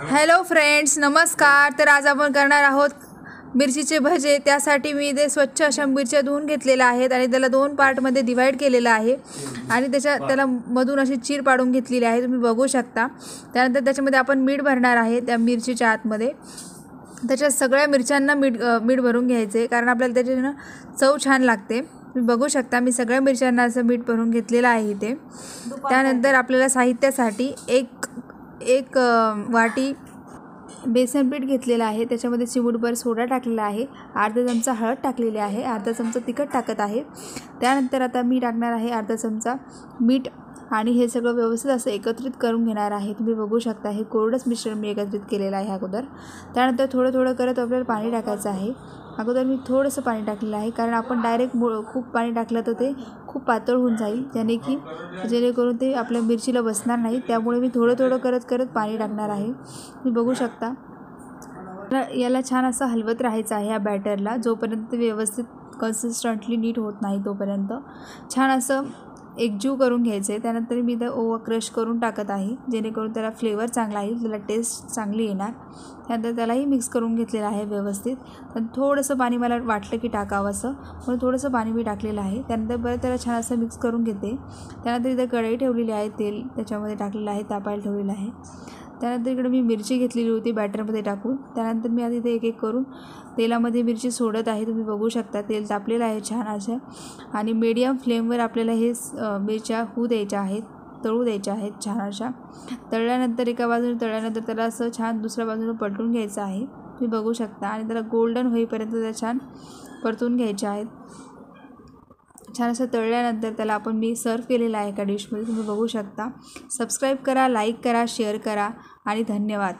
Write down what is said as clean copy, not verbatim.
Hello friends, नमस्कार। तर आज आपण करणार आहोत मिरचीचे भजे। त्यासाठी मी इथे स्वच्छ अशा मिरच्या धुवून घेतलेल्या आहेत आणि त्याला 2 पार्टमध्ये डिवाइड केलेलं आहे आणि त्याला मधून अशी चीर पाडून घेतलेली आहे, तुम्ही बघू शकता। त्यानंतर त्याच्यामध्ये आपण मीठ भरणार आहे त्या मिरचीच्या आतमध्ये। त्याच्या सगळ्या मिरच्यांना मीठ भरून घ्यायचे, कारण आपल्याला त्याची चव छान लागते। तुम्ही बघू शकता मी सगळ्या मिरच्यांना असं मीठ भरून घेतलेलं आहे इथे। त्यानंतर आपल्याला साहित्यासाठी एक वाटी बेसन पीठ घेतलेलं आहे, त्याच्यामध्ये चिमूटभर सोडा टाकलेला आहे, अर्धा चमचा हळद टाकलेली आहे, अर्धा चमचा तिखट टाकत आहे। त्यानंतर आता मी टाकणार आहे अर्धा चमचा मीठ आणि हे सगळं व्यवस्थित असं एकत्रित करून घेणार आहे। तुम्ही बघू शकता हे कोरडंच मिश्रण मी एकत्रित केलेलं आहे अगोदर। त्यानंतर थोडं थोडं करत आपल्याला पाणी टाकायचं आहे। अगोदर मी थोडंसं पाणी टाकलेलं आहे, कारण आपण डायरेक्ट खूप पाणी टाकलं तर ते खूप पातळ होऊन जाईल, जेणेकरून ते आपल्या मिरचीला बसणार नाही। त्यामुळे मी थोडं थोडं करत पाणी टाकणार आहे। तुम्ही बघू शकता याला छान असं हलवत राहायचं आहे या बॅटरला, जोपर्यंत व्यवस्थित कन्सिस्टंटली नीट होत नाही तोपर्यंत छान असं एकजीव करून घ्यायचे। त्यानंतर मी इथं ओवा क्रश करून टाकत आहे, जेणेकरून त्याला फ्लेवर चांगला येईल, त्याला टेस्ट चांगली येणार। त्यानंतर त्यालाही मिक्स करून घेतलेलं आहे व्यवस्थित। पण थोडंसं पाणी मला वाटलं की टाकावं असं, म्हणून थोडंसं पाणी मी टाकलेलं आहे। त्यानंतर परत त्याला छान असं मिक्स करून घेते। त्यानंतर इथं कढई ठेवलेली आहे, तेल त्याच्यामध्ये टाकलेलं आहे, तापायला ठेवलेलं आहे। त्यानंतर इकडे मी मिरची घेतलेली होती बॅटरमध्ये टाकून। त्यानंतर मी आता इथे एक करून तेलामध्ये मिरची सोडत आहे। तुम्ही बघू शकता तेल तापलेलं आहे छान असं, आणि मीडियम फ्लेमवर आपल्याला हे मिरच्या होऊ द्यायच्या आहेत, तळू द्यायच्या आहेत छान अशा। तळल्यानंतर एका बाजूने तळल्यानंतर त्याला असं छान दुसऱ्या बाजूने पलटून घ्यायचं आहे, तुम्ही बघू शकता। आणि त्याला गोल्डन होईपर्यंत त्या छान परतून घ्यायच्या आहेत। छान असं तळल्यानंतर त्याला आपण मी सर्व केलेलं आहे एका डिशमध्ये, तुम्ही बघू शकता। सबस्क्राईब करा, लाईक करा, शेअर करा आणि धन्यवाद।